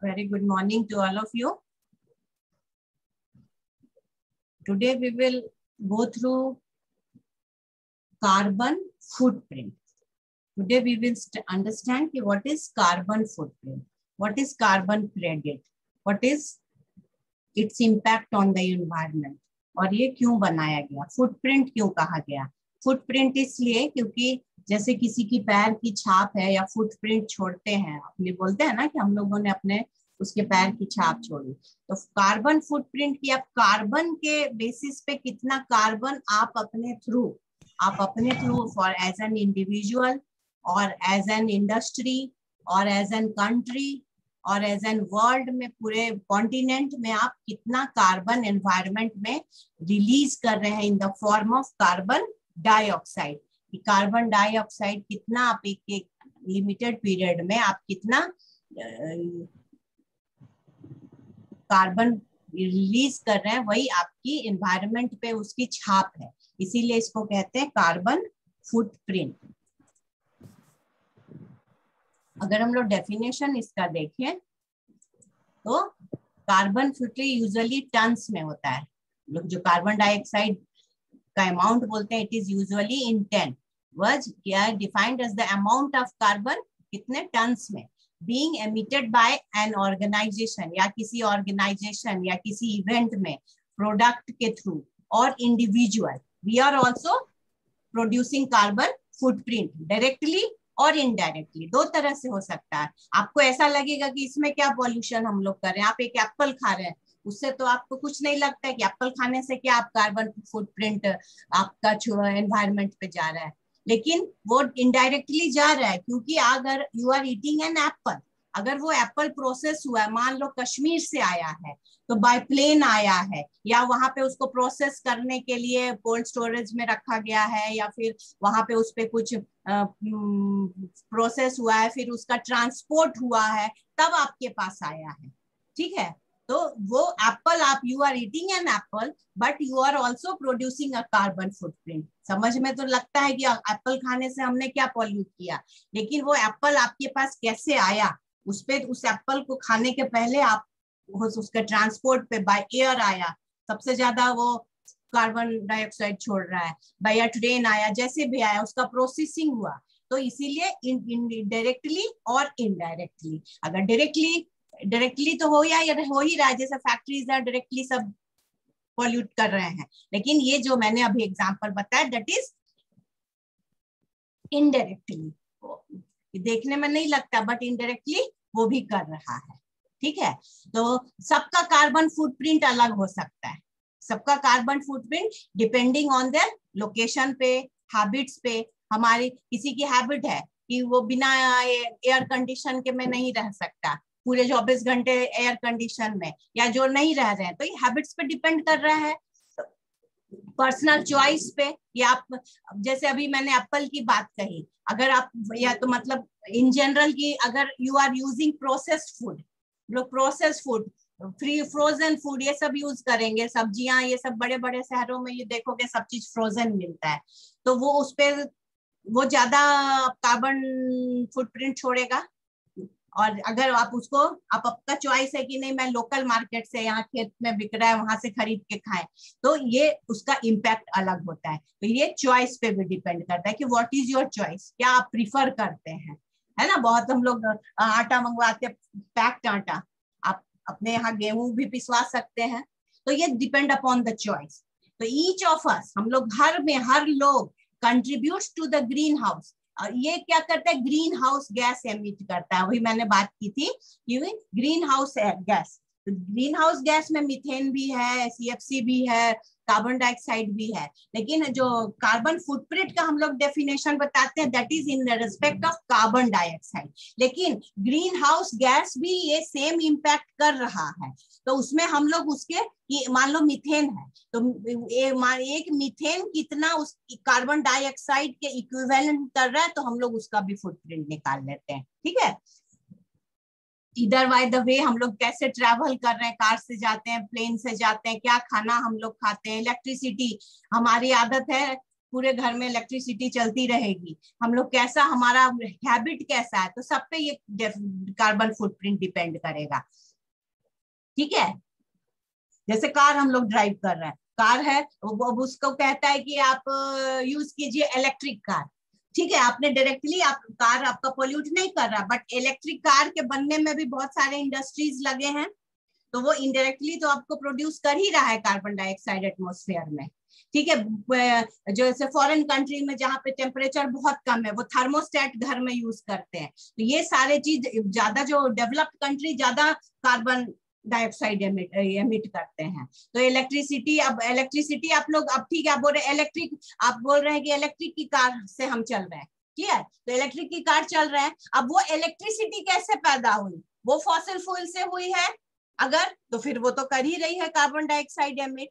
Very good morning to all of you. Today we will go through carbon footprint. Today we will understand what is carbon footprint, what is carbon credit, what is its impact on the environment और ये क्यों बनाया गया, footprint क्यों कहा गया। Footprint इसलिए क्योंकि जैसे किसी की पैर की छाप है या फुटप्रिंट छोड़ते हैं, अपने बोलते हैं ना कि हम लोगों ने अपने उसके पैर की छाप छोड़ी, तो कार्बन फुटप्रिंट की आप कार्बन के बेसिस पे कितना कार्बन आप अपने through for as an individual और एज एन इंडस्ट्री और एज एन कंट्री और एज एन वर्ल्ड में, पूरे कॉन्टिनेंट में आप कितना कार्बन एनवायरनमेंट में रिलीज कर रहे हैं in the form of carbon dioxide. Carbon dioxide कितना आप एक लिमिटेड पीरियड में आप कितना कार्बन रिलीज कर रहे हैं, वही आपकी एनवायरनमेंट पे उसकी छाप है, इसीलिए इसको कहते हैं कार्बन फुटप्रिंट। अगर हम लोग डेफिनेशन इसका देखें तो कार्बन फुटप्रिंट यूजुअली टन्स में होता है। लोग जो कार्बन डाइऑक्साइड का अमाउंट बोलते हैं, it is usually in 10 words, क्या defined as the amount of carbon कितने टन्स में being emitted by an organization या किसी ऑर्गेनाइजेशन या किसी इवेंट में प्रोडक्ट के थ्रू और individual, we are also producing carbon footprint directly और इनडायरेक्टली, दो तरह से हो सकता है। आपको ऐसा लगेगा कि इसमें क्या पॉल्यूशन हम लोग कर रहे हैं, आप एक एप्पल खा रहे हैं, उससे तो आपको कुछ नहीं लगता है कि एप्पल खाने से क्या आप कार्बन फुटप्रिंट आपका एनवायरनमेंट पे जा रहा है, लेकिन वो इनडायरेक्टली जा रहा है, क्योंकि अगर you are eating an apple, अगर वो एप्पल प्रोसेस हुआ है, मान लो कश्मीर से आया है तो बाय प्लेन आया है, या वहां पे उसको प्रोसेस करने के लिए कोल्ड स्टोरेज में रखा गया है, या फिर वहां पे उस पे कुछ प्रोसेस हुआ है, फिर उसका ट्रांसपोर्ट हुआ है, तब आपके पास आया है, ठीक है। तो वो एप्पल, आप you are eating an apple but you are also producing a carbon footprint. समझ में तो लगता है कि एप्पल खाने से हमने क्या पॉल्यूट किया, लेकिन वो एप्पल आपके पास कैसे आया, उस एप्पल को खाने के पहले आप उसका ट्रांसपोर्ट पे बाय एयर आया, सबसे ज्यादा वो कार्बन डाइऑक्साइड छोड़ रहा है, बाय ट्रेन आया, जैसे भी आया उसका प्रोसेसिंग हुआ, तो इसीलिए डायरेक्टली और इनडायरेक्टली, अगर डायरेक्टली तो हो ही रहा है, जैसे फैक्ट्रीज है डायरेक्टली सब पॉल्यूट कर रहे हैं, लेकिन ये जो मैंने अभी एग्जांपल बताया दैट इज इनडायरेक्टली, देखने में नहीं लगता बट इनडायरेक्टली वो भी कर रहा है, ठीक है। तो सबका कार्बन फुटप्रिंट अलग हो सकता है, सबका carbon footprint depending on their location पे, हैबिट्स पे। हमारी किसी की हैबिट है कि वो बिना एयर कंडीशन के में नहीं रह सकता, पूरे 24 घंटे एयर कंडीशन में, या जो नहीं रह रहे हैं, तो ये हैबिट्स पे डिपेंड कर रहा है, पर्सनल चॉइस पे। या आप जैसे अभी मैंने एप्पल की बात कही, अगर आप, या तो मतलब इन जनरल की, अगर you are using processed food, लोग प्रोसेस्ड फूड, फ्रोजन फूड ये सब यूज करेंगे, सब्जियां ये सब, बड़े बड़े शहरों में ये देखोगे सब चीज फ्रोजन मिलता है, तो वो उस पे वो ज्यादा कार्बन फुटप्रिंट छोड़ेगा। और अगर आप उसको, आप आपका चॉइस है कि नहीं मैं लोकल मार्केट से, यहाँ खेत में बिक रहा है वहां से खरीद के खाएं, तो ये उसका इम्पैक्ट अलग होता है। तो ये चॉइस पे भी डिपेंड करता है कि व्हाट इज योर चॉइस, क्या आप प्रिफर करते हैं, है ना। बहुत हम लोग आटा मंगवाते हैं, पैक्ड आटा, आप अपने यहाँ गेहूं भी पिसवा सकते हैं, तो ये डिपेंड अपॉन द चॉइस। तो ईच ऑफ अस, हम लोग हर लोग contributes to the greenhouse. ये क्या करता है, ग्रीन हाउस गैस एमिट करता है, वही मैंने बात की थी कि green house gas, green house gas में मीथेन भी है, सीएफसी भी है, कार्बन डाइऑक्साइड भी है, लेकिन जो कार्बन फुटप्रिंट का हम लोग डेफिनेशन बताते हैं that is in respect of carbon dioxide, लेकिन ग्रीन हाउस गैस भी ये सेम इम्पैक्ट कर रहा है। तो उसमें हम लोग उसके, मान लो मीथेन है, तो एक मीथेन कितना उस कार्बन डाइऑक्साइड के इक्विवेलेंट कर रहा है, तो हम लोग उसका भी फुटप्रिंट निकाल लेते हैं, ठीक है। इधर बाय द वे हम लोग कैसे ट्रैवल कर रहे हैं, कार से जाते हैं, प्लेन से जाते हैं, क्या खाना हम लोग खाते हैं, इलेक्ट्रिसिटी, हमारी आदत है पूरे घर में इलेक्ट्रिसिटी चलती रहेगी, हम लोग कैसा, हमारा हैबिट कैसा है, तो सब पे ये कार्बन फुटप्रिंट डिपेंड करेगा। ठीक है, जैसे कार हम लोग ड्राइव कर रहे हैं, कार है वो उसको कहता है कि आप यूज कीजिए इलेक्ट्रिक कार। ठीक है, आपने डायरेक्टली आप कार आपका पोल्यूट नहीं कर रहा, बट इलेक्ट्रिक कार के बनने में भी बहुत सारे इंडस्ट्रीज लगे हैं, तो वो इनडायरेक्टली तो आपको प्रोड्यूस कर ही रहा है कार्बन डाइऑक्साइड एटमॉस्फेयर में। ठीक है, जो जैसे फॉरेन कंट्री में जहाँ पे टेम्परेचर बहुत कम है, वो थर्मोस्टेट घर में यूज करते हैं, तो ये सारे चीज ज्यादा, जो डेवलप्ड कंट्री ज्यादा कार्बन डाइऑक्साइड एमिट करते हैं। तो इलेक्ट्रिसिटी, अब इलेक्ट्रिसिटी आप लोग, अब ठीक है आप बोल रहे हैं इलेक्ट्रिक, आप बोल रहे हैं कि इलेक्ट्रिक की कार से हम चल रहे हैं, क्लियर, तो इलेक्ट्रिक की कार चल रहे हैं, अब वो इलेक्ट्रिसिटी कैसे पैदा हुई, वो फॉसिल फ्यूल से हुई है अगर, तो फिर वो तो कर ही रही है कार्बन डाइऑक्साइड एमिट।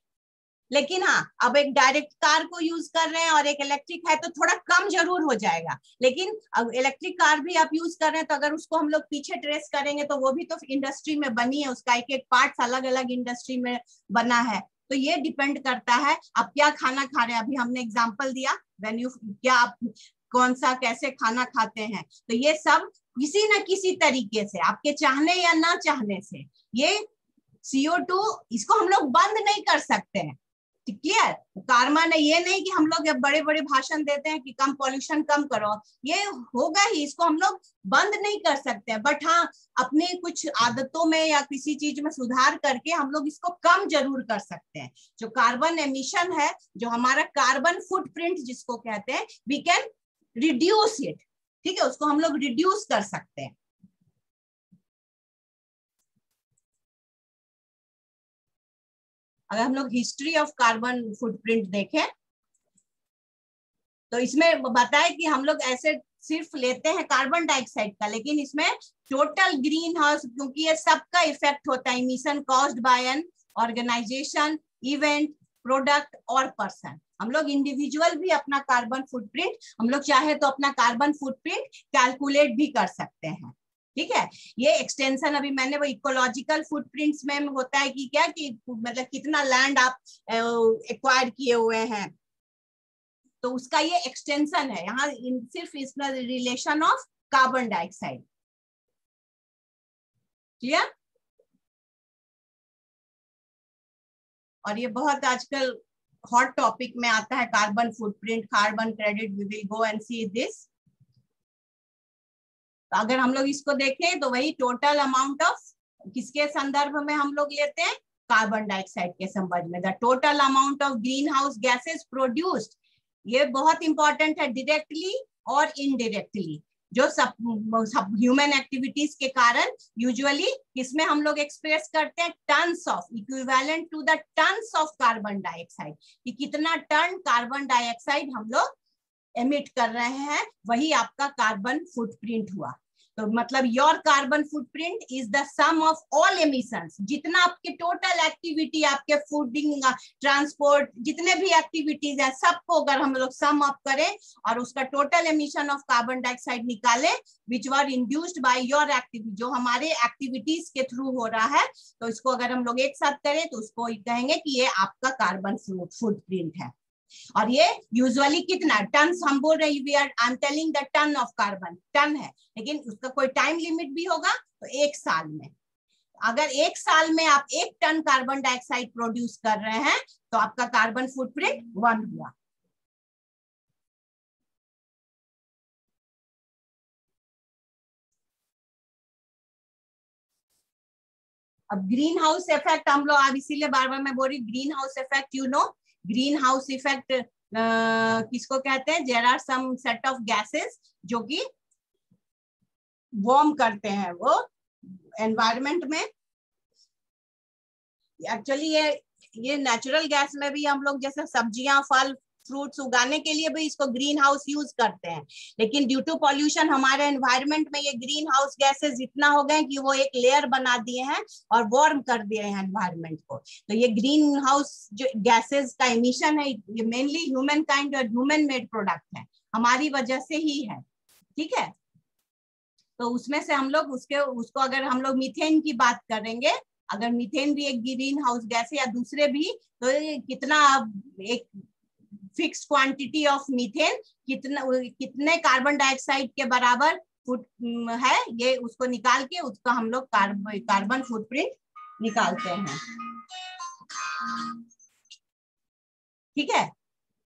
लेकिन हाँ, अब एक डायरेक्ट कार को यूज कर रहे हैं और एक इलेक्ट्रिक है, तो थोड़ा कम जरूर हो जाएगा, लेकिन अब इलेक्ट्रिक कार भी आप यूज कर रहे हैं, तो अगर उसको हम लोग पीछे ट्रेस करेंगे तो वो भी तो इंडस्ट्री में बनी है, उसका एक एक पार्ट्स अलग अलग इंडस्ट्री में बना है। तो ये डिपेंड करता है आप क्या खाना खा रहे हैं। अभी हमने एग्जाम्पल दिया, व्हेन यू, क्या आप कौन सा कैसे खाना खाते हैं, तो ये सब किसी न किसी तरीके से, आपके चाहने या ना चाहने से, ये CO2 इसको हम लोग बंद नहीं कर सकते हैं। क्लियर, कार्बन है, ये नहीं कि हम लोग बड़े बड़े भाषण देते हैं कि कम पॉल्यूशन कम करो, ये होगा ही, इसको हम लोग बंद नहीं कर सकते हैं, बट हाँ अपने कुछ आदतों में या किसी चीज में सुधार करके हम लोग इसको कम जरूर कर सकते हैं। जो कार्बन एमिशन है, जो हमारा कार्बन फुटप्रिंट जिसको कहते हैं, वी कैन रिड्यूस इट। ठीक है, उसको हम लोग रिड्यूस कर सकते हैं। अगर हम लोग हिस्ट्री ऑफ कार्बन फुटप्रिंट देखें, तो इसमें बताए कि हम लोग ऐसे सिर्फ लेते हैं कार्बन डाइऑक्साइड का, लेकिन इसमें टोटल ग्रीन हाउस, क्योंकि ये सबका इफेक्ट होता है, emission caused by an organisation, event, product और पर्सन। हम लोग इंडिविजुअल भी अपना कार्बन फुटप्रिंट, हम लोग चाहे तो अपना कार्बन फुटप्रिंट कैलकुलेट भी कर सकते हैं। ठीक है, ये एक्सटेंशन अभी मैंने वो इकोलॉजिकल फुटप्रिंट्स में होता है कि क्या, कि मतलब कितना लैंड आप एक्वायर किए हुए हैं, तो उसका ये एक्सटेंशन है। यहाँ सिर्फ इसमें relation of carbon dioxide. Clear, और ये बहुत आजकल हॉट टॉपिक में आता है, carbon footprint, carbon credit, we will go and see this. तो अगर हम लोग इसको देखें तो वही टोटल अमाउंट ऑफ, किसके संदर्भ में हम लोग लेते हैं, कार्बन डाइऑक्साइड के संबंध में, the total amount of green house gases produced. ये बहुत इंपॉर्टेंट है, डायरेक्टली और इनडायरेक्टली, जो सब ह्यूमन एक्टिविटीज के कारण यूजुअली इसमें हम लोग एक्सप्रेस करते हैं tons of, equivalent to the tons of carbon dioxide, कि कितना टन कार्बन डाइऑक्साइड हम लोग एमिट कर रहे हैं, वही आपका कार्बन फुटप्रिंट हुआ। तो मतलब your carbon footprint is the sum of all emissions, जितना आपके टोटल एक्टिविटी, आपके फूडिंग, ट्रांसपोर्ट, जितने भी एक्टिविटीज है, सबको अगर हम लोग सम अप करें और उसका total emission of carbon dioxide निकालें, विच वर इंड्यूस्ड बाय योर एक्टिविटी, जो हमारे एक्टिविटीज के थ्रू हो रहा है, तो इसको अगर हम लोग एक साथ करें तो उसको कहेंगे कि ये आपका कार्बन फुटप्रिंट है। और ये यूजुअली कितना टन हम बोल रहे हैं, I am telling the ton of carbon, ton है, लेकिन उसका कोई टाइम लिमिट भी होगा, तो 1 साल में, अगर 1 साल में आप 1 टन कार्बन डाइऑक्साइड प्रोड्यूस कर रहे हैं, तो आपका कार्बन फुटप्रिंट 1 हुआ। अब ग्रीन हाउस इफेक्ट हम लोग, अब इसीलिए बार बार मैं बोल रही, greenhouse effect, you know greenhouse effect किसको कहते हैं, there are some set of gases जो कि वार्म करते हैं वो एनवायरमेंट में। एक्चुअली ये नेचुरल गैस में भी हम लोग जैसे सब्जियां, फल, फ्रूट्स उगाने के लिए भी इसको ग्रीन हाउस यूज करते हैं, लेकिन ड्यू टू पॉल्यूशन हमारे एनवायरनमेंट में ये ग्रीन हाउस गैसेस इतना हो गए कि वो एक लेयर बना दिए हैं और वार्म कर दिए हैं एनवायरनमेंट को। तो ये ग्रीन हाउस जो गैसेस का एमिशन है, ये मेनली ह्यूमन काइंड और ह्यूमन मेड प्रोडक्ट है, हमारी वजह से ही है। ठीक है, तो उसमें से हम लोग उसको अगर हम लोग मीथेन की बात करेंगे, अगर मीथेन भी एक ग्रीन हाउस गैस है, या दूसरे भी, तो कितना एक फिक्स क्वांटिटी ऑफ मीथेन कितने कार्बन डाइऑक्साइड के बराबर फुट है, ये उसको निकाल के उसका हम लोग कार्बन फुटप्रिंट निकालते हैं। ठीक है,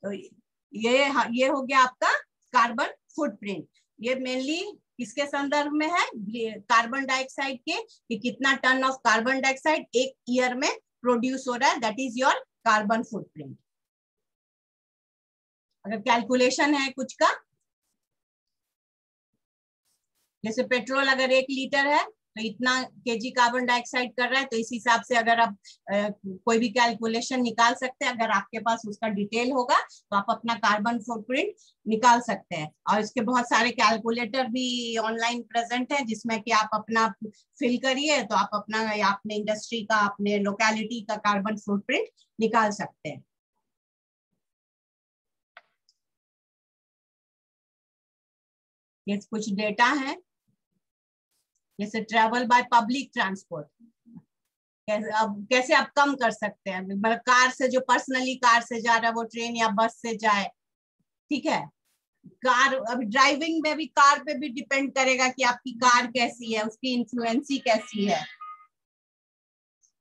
तो ये हो गया आपका कार्बन फुटप्रिंट। ये मेनली किसके संदर्भ में है, कार्बन डाइऑक्साइड के, कि कितना टन ऑफ कार्बन डाइऑक्साइड एक ईयर में प्रोड्यूस हो रहा है, that is your carbon footprint. अगर कैलकुलेशन है कुछ का, जैसे पेट्रोल अगर 1 लीटर है तो इतना केजी कार्बन डाइऑक्साइड कर रहा है, तो इस हिसाब से अगर आप कोई भी कैलकुलेशन निकाल सकते हैं। अगर आपके पास उसका डिटेल होगा तो आप अपना कार्बन फुटप्रिंट निकाल सकते हैं। और इसके बहुत सारे कैलकुलेटर भी ऑनलाइन प्रेजेंट है, जिसमें कि आप अपना फिल करिए तो आप अपना अपने इंडस्ट्री का, अपने लोकेलिटी का कार्बन फुटप्रिंट निकाल सकते हैं। ये कुछ डेटा है, जैसे ट्रेवल बाय पब्लिक ट्रांसपोर्ट, कैसे आप कम कर सकते हैं। मतलब कार से, जो पर्सनली कार से जा रहा है वो ट्रेन या बस से जाए। ठीक है, कार अभी ड्राइविंग में भी कार पे भी डिपेंड करेगा कि आपकी कार कैसी है, उसकी इन्फ्लुएंसी कैसी है,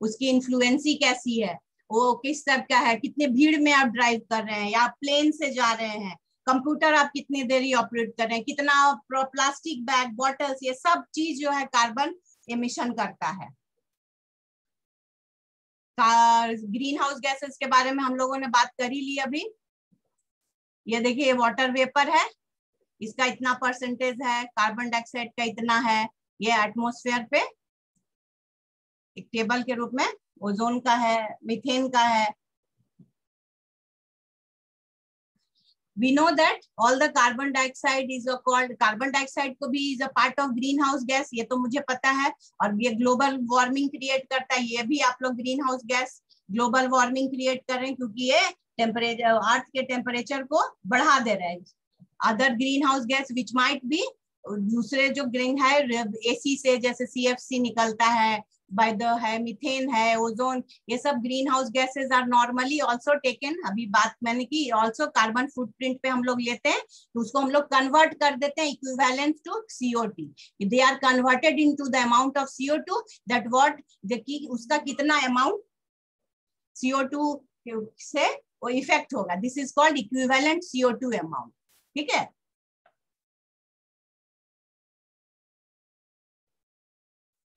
उसकी इन्फ्लुएंसी कैसी है, वो किस तरह का है, कितने भीड़ में आप ड्राइव कर रहे हैं या आप प्लेन से जा रहे हैं, कंप्यूटर आप कितनी देरी ऑपरेट कर रहे हैं, कितना प्लास्टिक बैग, बॉटल्स, ये सब चीज जो है कार्बन एमिशन करता है। ग्रीन हाउस गैसेस के बारे में हम लोगों ने बात कर ही ली अभी। ये देखिए, वाटर वेपर है, इसका इतना परसेंटेज है, कार्बन डाइऑक्साइड का इतना है, ये एटमॉस्फेयर पे एक टेबल के रूप में, ओजोन का है, मीथेन का है। We know that all the carbon dioxide is called, carbon dioxide को भी is a part of greenhouse gas, ये तो मुझे पता है। और ये ग्लोबल वार्मिंग क्रिएट करता है, ये भी आप लोग green house gas global warming create कर रहे हैं, क्योंकि ये टेम्परेचर, अर्थ के टेम्परेचर को बढ़ा दे रहे हैं। Other green house gas which might be, दूसरे जो ग्रीन है एसी से, जैसे CFC निकलता है, बाय द है मीथेन है, ओजोन, ये सब greenhouse gases are normally also taken, अभी बात मैंने की, आल्सो कार्बन फुटप्रिंट पे हम लोग लेते हैं, तो उसको हम लोग कन्वर्ट कर देते हैं equivalent to CO2। They are converted into the amount of CO2 that what, कि उसका कितना अमाउंट CO2 से वो इफेक्ट होगा, this is called equivalent CO2 amount. ठीक है,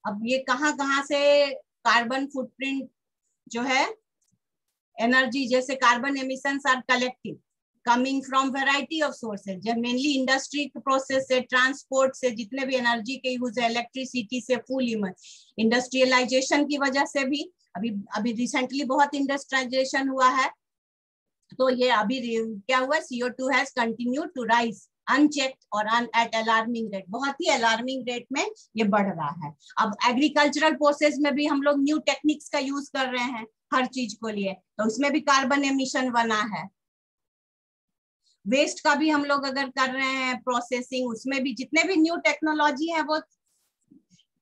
अब ये कहाँ से कार्बन फुटप्रिंट जो है, एनर्जी, जैसे carbon emissions are collective coming from variety of sources, जब मेनली इंडस्ट्री प्रोसेस से, ट्रांसपोर्ट से, जितने भी एनर्जी के यूज है, इलेक्ट्रिसिटी से, फुल इंडस्ट्रियलाइजेशन की वजह से भी, अभी रिसेंटली बहुत इंडस्ट्रियलाइजेशन हुआ है, तो ये अभी क्या हुआ, CO2 has continued to rise unchecked और एट अलार्मिंग रेट, बहुत ही अलार्मिंग रेट में ये बढ़ रहा है। अब एग्रीकल्चरल प्रोसेस में भी हम लोग न्यू टेक्निक्स का यूज कर रहे हैं हर चीज को लिए, तो उसमें भी कार्बन एमिशन बना है। वेस्ट का भी हम लोग अगर कर रहे हैं प्रोसेसिंग, उसमें भी जितने भी न्यू टेक्नोलॉजी है, वो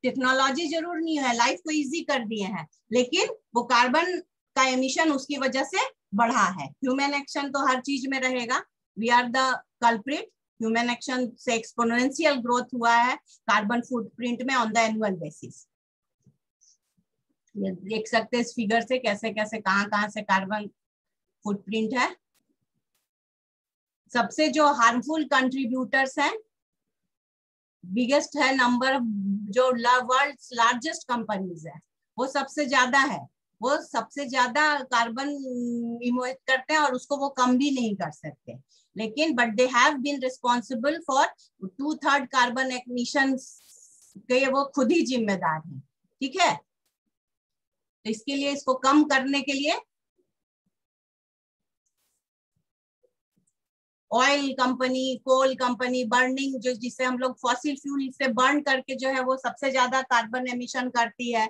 टेक्नोलॉजी जरूर नहीं है, लाइफ को इजी कर दिए हैं, लेकिन वो कार्बन का एमिशन उसकी वजह से बढ़ा है। ह्यूमन एक्शन तो हर चीज में रहेगा, we are the culprit, human action से एक्सपोनेंशियल ग्रोथ हुआ है कार्बन फुटप्रिंट में ऑन द एनुअल बेसिस। ये देख सकते हैं इस फिगर से कैसे कैसे कहाँ से कार्बन फुटप्रिंट है। सबसे जो हार्मफुल कंट्रीब्यूटर्स हैं, बिगेस्ट है नंबर, जो वर्ल्ड लार्जेस्ट कंपनीज है, वो सबसे ज्यादा है, वो सबसे ज्यादा कार्बन इमिट करते हैं और उसको वो कम भी नहीं कर सकते, लेकिन but they have been responsible for 2/3 carbon emission के, वो खुद ही जिम्मेदार हैं। ठीक है, तो इसके लिए, इसको कम करने के लिए oil company, coal company, burning, जो जिसे हम लोग फॉसिल फ्यूल से बर्न करके जो है वो सबसे ज्यादा कार्बन एमिशन करती है।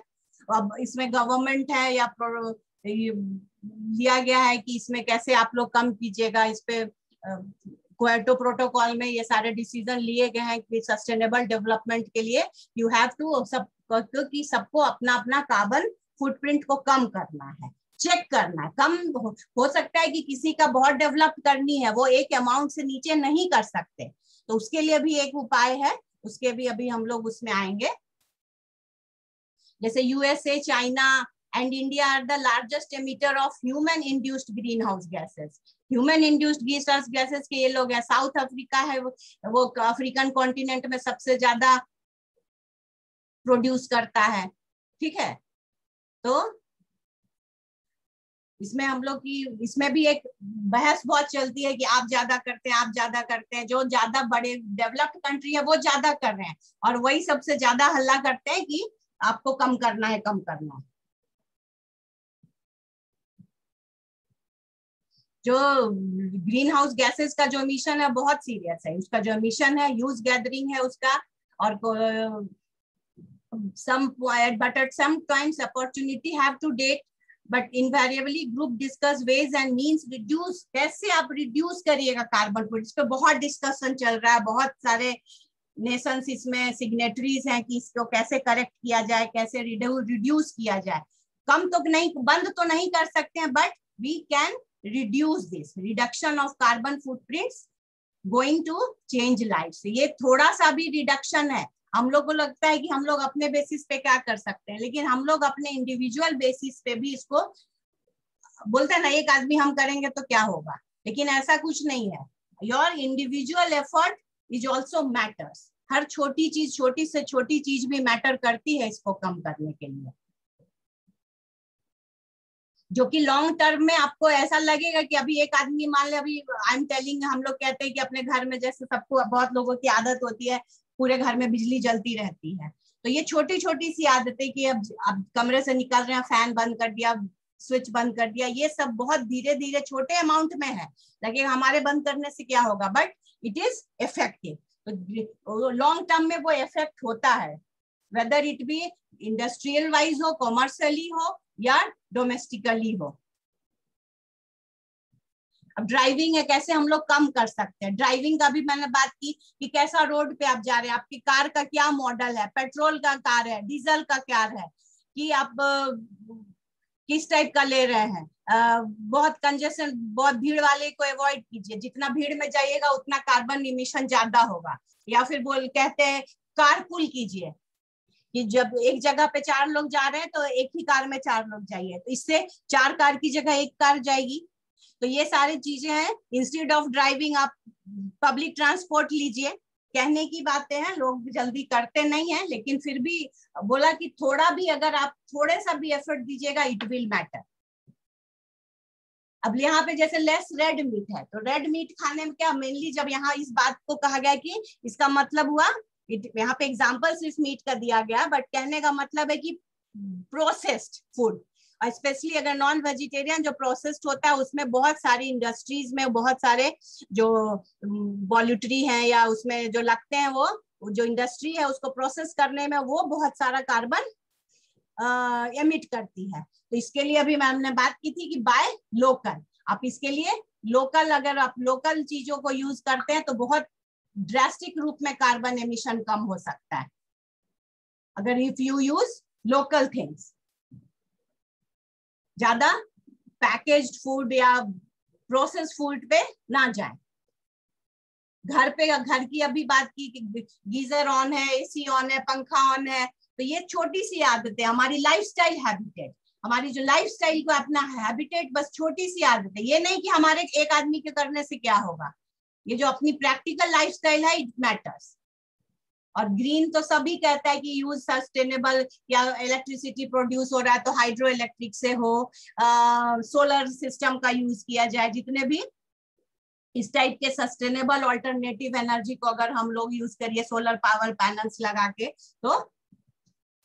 अब इसमें गवर्नमेंट है या लिया गया है कि इसमें कैसे आप लोग कम कीजिएगा, इस पे क्योटो प्रोटोकॉल में ये सारे डिसीजन लिए गए हैं कि सस्टेनेबल डेवलपमेंट के लिए यू हैव टू सब, क्योंकि सबको अपना अपना कार्बन फुटप्रिंट को कम करना है। चेक करना है। कम हो सकता है कि किसी का बहुत डेवलप करनी है, वो एक अमाउंट से नीचे नहीं कर सकते, तो उसके लिए भी एक उपाय है, उसके भी अभी हम लोग उसमें आएंगे। जैसे USA, China and India are the largest emitter of human induced greenhouse gases. Human induced greenhouse gases के ये लोग हैं। साउथ अफ्रीका है, वो अफ्रीकन कॉन्टिनेंट में सबसे ज्यादा प्रोड्यूस करता है, ठीक है। तो इसमें हम लोग की, इसमें भी एक बहस बहुत चलती है कि आप ज्यादा करते हैं, आप ज्यादा करते हैं। जो ज्यादा बड़े डेवलप्ड कंट्री है वो ज्यादा कर रहे हैं, और वही सबसे ज्यादा हल्ला करते हैं कि आपको कम करना है, कम करना है। जो ग्रीन हाउस गैसेस का जो मिशन है बहुत सीरियस है। उसका जो मिशन है, ह्यूज गैदरिंग है उसका, और but at some times opportunity have to date, but invariably group discuss ways and means reduce, कैसे आप रिड्यूस करिएगा कार्बन फुटप्रिंट। इस पे बहुत डिस्कशन चल रहा है, बहुत सारे नेशंस इसमें सिग्नेटरीज हैं कि इसको कैसे करेक्ट किया जाए, कैसे रिड्यूस किया जाए। कम तो नहीं, बंद तो नहीं कर सकते हैं, but we can reduce this. Reduction of carbon footprints going to change life. ये थोड़ा सा भी रिडक्शन है। हम लोग को लगता है कि हम लोग अपने बेसिस पे क्या कर सकते हैं, लेकिन हम लोग अपने इंडिविजुअल बेसिस पे भी इसको बोलते हैं ना, एक आदमी हम करेंगे तो क्या होगा, लेकिन ऐसा कुछ नहीं है। Your individual effort is also matters. हर छोटी चीज, छोटी से छोटी चीज भी मैटर करती है इसको कम करने के लिए, जो कि लॉन्ग टर्म में आपको ऐसा लगेगा कि अभी एक आदमी, मान ले अभी आई एम टेलिंग, हम लोग कहते हैं कि अपने घर में जैसे सबको, बहुत लोगों की आदत होती है पूरे घर में बिजली जलती रहती है, तो ये छोटी छोटी सी आदतें कि अब कमरे से निकल रहे हैं, फैन बंद कर दिया, स्विच बंद कर दिया, ये सब बहुत धीरे धीरे छोटे अमाउंट में है, लेकिन हमारे बंद करने से क्या होगा, बट इट इज इफेक्टिव। तो लॉन्ग टर्म में वो इफेक्ट होता है, whether it be industrial wise हो, कॉमर्शियली हो या डोमेस्टिकली हो। अब ड्राइविंग है, कैसे हम लोग कम कर सकते हैं। ड्राइविंग का भी मैंने बात की कि कैसा रोड पे आप जा रहे हैं, आपकी कार का क्या मॉडल है, पेट्रोल का कार है, डीजल का क्या है, कि आप किस टाइप का ले रहे हैं। बहुत कंजेशन, बहुत भीड़ वाले को अवॉइड कीजिए, जितना भीड़ में जाइएगा उतना कार्बन इमिशन ज्यादा होगा। या फिर कहते हैं कारपूल कीजिए, कि जब एक जगह पे 4 लोग जा रहे हैं तो एक ही कार में 4 लोग जाइए, तो इससे 4 कार की जगह 1 कार जाएगी। तो ये सारी चीजें हैं। इंस्टेड ऑफ ड्राइविंग आप पब्लिक ट्रांसपोर्ट लीजिए। कहने की बातें हैं, लोग जल्दी करते नहीं है, लेकिन फिर भी बोला कि थोड़ा भी अगर आप थोड़े सा भी एफर्ट दीजिएगा, इट विल मैटर। अब यहाँ पे जैसे लेस रेड मीट है, तो रेड मीट खाने में क्या, मेनली जब यहाँ इस बात को कहा गया कि इसका मतलब हुआ, यहाँ पे एग्जांपल सिर्फ मीट का दिया गया, बट कहने का मतलब है कि प्रोसेस्ड फूड, स्पेशली अगर नॉन वेजिटेरियन जो प्रोसेस्ड होता है, उसमें बहुत सारी इंडस्ट्रीज में बहुत सारे जो पॉल्यूटरी हैं या उसमें जो लगते हैं, वो जो इंडस्ट्री है उसको प्रोसेस करने में वो बहुत सारा कार्बन एमिट करती है। तो इसके लिए अभी मैम ने बात की थी कि बाय लोकल, आप इसके लिए लोकल, अगर आप लोकल चीजों को यूज करते हैं तो बहुत ड्रास्टिक रूप में कार्बन एमिशन कम हो सकता है, अगर if you use local things. ज्यादा पैकेज्ड फूड या प्रोसेस्ड फूड पे ना जाए। घर पे, घर की अभी बात की कि गीजर ऑन है, एसी ऑन है, पंखा ऑन है, तो ये छोटी सी आदतें, हमारी लाइफस्टाइल हैबिटेट, हमारी जो लाइफस्टाइल को अपना हैबिटेट, बस छोटी सी आदतें, ये नहीं कि हमारे एक आदमी के करने से क्या होगा, ये जो अपनी प्रैक्टिकल लाइफस्टाइल है, इट मैटर्स। और ग्रीन तो सभी कहता है कि यूज सस्टेनेबल, या इलेक्ट्रिसिटी प्रोड्यूस हो रहा है तो हाइड्रो इलेक्ट्रिक से हो, सोलर सिस्टम का यूज किया जाए, जितने भी इस टाइप के सस्टेनेबल ऑल्टरनेटिव एनर्जी को अगर हम लोग यूज करिए, सोलर पावर पैनल्स लगा के, तो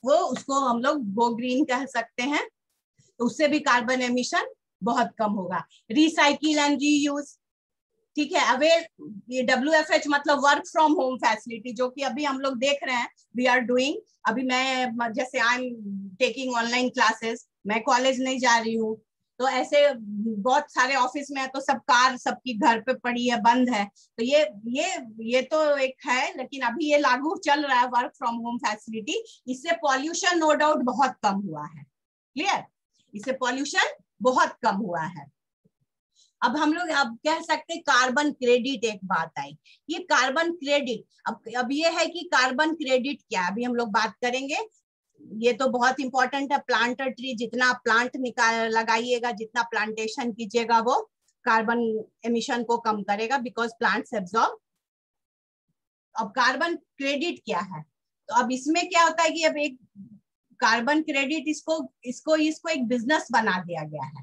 वो उसको हम लोग गो ग्रीन कह सकते हैं। तो उससे भी कार्बन एमिशन बहुत कम होगा। रिसाइकिल एंड रीयूज, ठीक है। अवेल, ये WFH मतलब वर्क फ्रॉम होम फैसिलिटी, जो कि अभी हम लोग देख रहे हैं, वी आर डूइंग। अभी मैं जैसे I am taking online classes, मैं कॉलेज नहीं जा रही हूँ, तो ऐसे बहुत सारे ऑफिस में है, तो सब कार सबकी घर पे पड़ी है, बंद है। तो ये तो एक है, लेकिन अभी ये लागू चल रहा है वर्क फ्रॉम होम फैसिलिटी। इससे पॉल्यूशन नो डाउट बहुत कम हुआ है, क्लियर, इससे पॉल्यूशन बहुत कम हुआ है। अब हम लोग अब कह सकते हैं कार्बन क्रेडिट, एक बात आई, ये कार्बन क्रेडिट, अब ये है कि कार्बन क्रेडिट क्या, अभी हम लोग बात करेंगे। ये तो बहुत इंपॉर्टेंट है, प्लांट ट्री, जितना आप प्लांट लगाइएगा, जितना प्लांटेशन कीजिएगा, वो कार्बन एमिशन को कम करेगा, बिकॉज प्लांट्स एब्जॉर्ब। अब कार्बन क्रेडिट क्या है, तो अब इसमें क्या होता है कि अब एक कार्बन क्रेडिट इसको एक बिजनेस बना दिया गया है,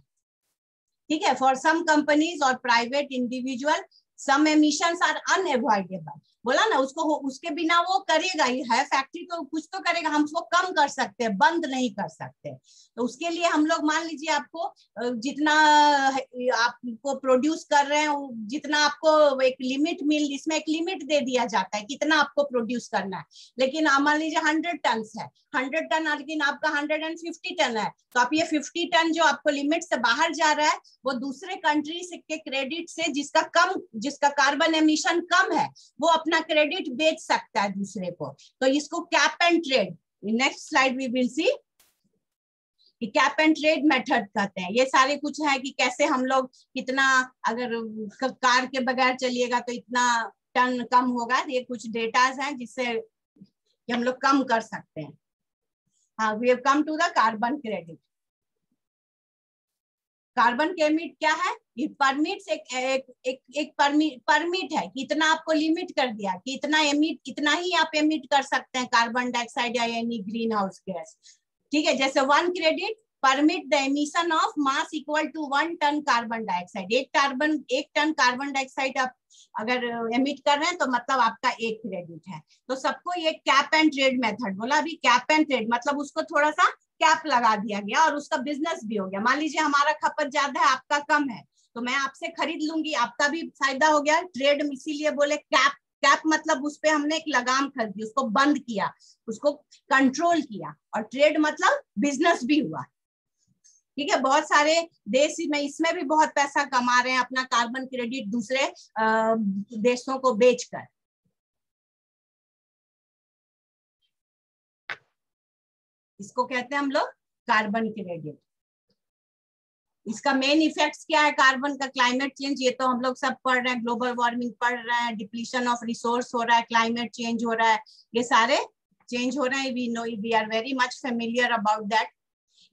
ठीक है। फॉर सम कंपनीज और private individual some emissions are unavoidable, बोला ना, उसके बिना वो करेगा ही है, फैक्ट्री तो कुछ तो करेगा, हम उसको कम कर सकते हैं, बंद नहीं कर सकते। तो उसके लिए हम लोग, मान लीजिए आपको जितना आपको प्रोड्यूस कर रहे हैं, जितना आपको एक लिमिट इसमें एक लिमिट दे दिया जाता है कितना आपको प्रोड्यूस करना है, लेकिन मान लीजिए 100 टन है, 100 टन, लेकिन आपका 150 टन है, तो आप ये 50 टन जो आपको लिमिट से बाहर जा रहा है, वो दूसरे कंट्री के क्रेडिट से, जिसका कार्बन एमिशन कम है, वो अपना क्रेडिट बेच सकता है दूसरे को। तो इसको cap and trade, next slide we will see, cap and trade method कहते हैं। ये सारे कुछ है कि कैसे हम लोग कितना, अगर कार के बगैर चलिएगा तो इतना टन कम होगा, ये कुछ डेटाज हैं जिससे हम लोग कम कर सकते हैं। हाँ, we have come to the carbon credit. Carbon credit क्या है, इट परमिट्स, एक परमिट है कि इतना आपको लिमिट कर दिया कि इतना ही आप एमिट कर सकते हैं कार्बन डाइऑक्साइड या एनी ग्रीन हाउस गैस, ठीक है। जैसे 1 credit permit the emission of mass equal to 1 ton carbon dioxide, 1 ton carbon dioxide आप अगर एमिट कर रहे हैं तो मतलब आपका 1 क्रेडिट है। तो सबको ये कैप एंड ट्रेड मेथड बोला, अभी कैप एंड ट्रेड मतलब उसको थोड़ा सा कैप लगा दिया गया और उसका बिजनेस भी हो गया। मान लीजिए हमारा खपत ज्यादा है, आपका कम है, तो मैं आपसे खरीद लूंगी, आपका भी फायदा हो गया। ट्रेड इसीलिए बोले कैप मतलब उस पे हमने एक लगाम कर दी, उसको बंद किया, उसको कंट्रोल किया, और ट्रेड मतलब बिजनेस भी हुआ, ठीक है। बहुत सारे देश में इसमें भी बहुत पैसा कमा रहे हैं, अपना कार्बन क्रेडिट दूसरे देशों को बेचकर। इसको कहते हैं हम लोग कार्बन क्रेडिट। इसका मेन इफेक्ट्स क्या है कार्बन का, क्लाइमेट चेंज, ये तो हम लोग सब पढ़ रहे हैं, ग्लोबल वार्मिंग पढ़ रहे हैं, डिप्लीशन ऑफ रिसोर्स हो रहा है, क्लाइमेट चेंज हो रहा है, ये सारे चेंज हो रहे हैं। We know, we are very much familiar about that.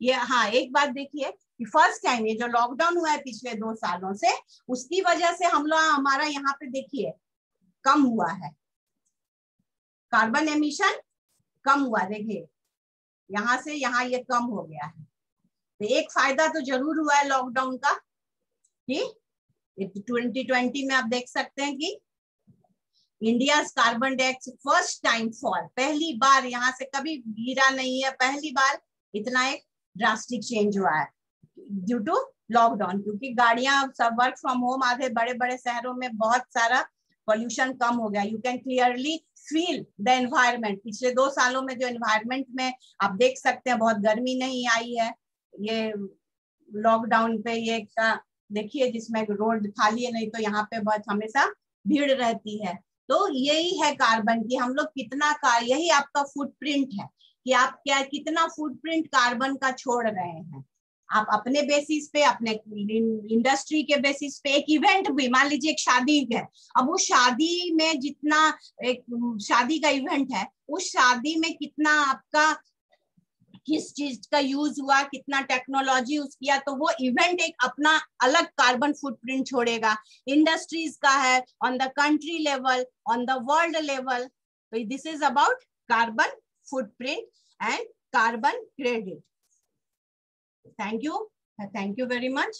ये हाँ, एक बात देखिए कि फर्स्ट टाइम ये जो लॉकडाउन हुआ है पिछले 2 सालों से, उसकी वजह से हम लोग, हमारा यहाँ पे देखिए कम हुआ है, कार्बन एमिशन कम हुआ, देखिए यहाँ से यहाँ ये कम हो गया है। तो एक फायदा तो जरूर हुआ है लॉकडाउन का, कि 2020 में आप देख सकते हैं कि India carbon dioxide first time fall, पहली बार, यहाँ से कभी गिरा नहीं है, पहली बार इतना एक ड्रास्टिक चेंज हुआ है ड्यू टू लॉकडाउन, क्योंकि गाड़ियां सब वर्क फ्रॉम होम, आधे बड़े बड़े शहरों में बहुत सारा पॉल्यूशन कम हो गया। You can clearly feel the environment. पिछले 2 सालों में जो एनवायरमेंट में आप देख सकते हैं, बहुत गर्मी नहीं आई है, ये लॉकडाउन पे ये देखिए, जिसमें रोड खाली है, नहीं तो यहाँ पे बहुत हमेशा भीड़ रहती है। तो यही है कार्बन की, हम लोग कितना यही आपका फुटप्रिंट है कि आप कितना फुटप्रिंट कार्बन का छोड़ रहे हैं। आप अपने बेसिस पे, अपने इंडस्ट्री के बेसिस पे, एक इवेंट भी, मान लीजिए एक शादी है, अब उस शादी में जितना, एक शादी का इवेंट है, उस शादी में कितना आपका किस चीज का यूज हुआ, कितना टेक्नोलॉजी यूज किया, तो वो इवेंट एक अपना अलग कार्बन फुटप्रिंट छोड़ेगा। इंडस्ट्रीज का है, on the country level, on the world level. तो this is about carbon footprint and carbon credit. Thank you very much.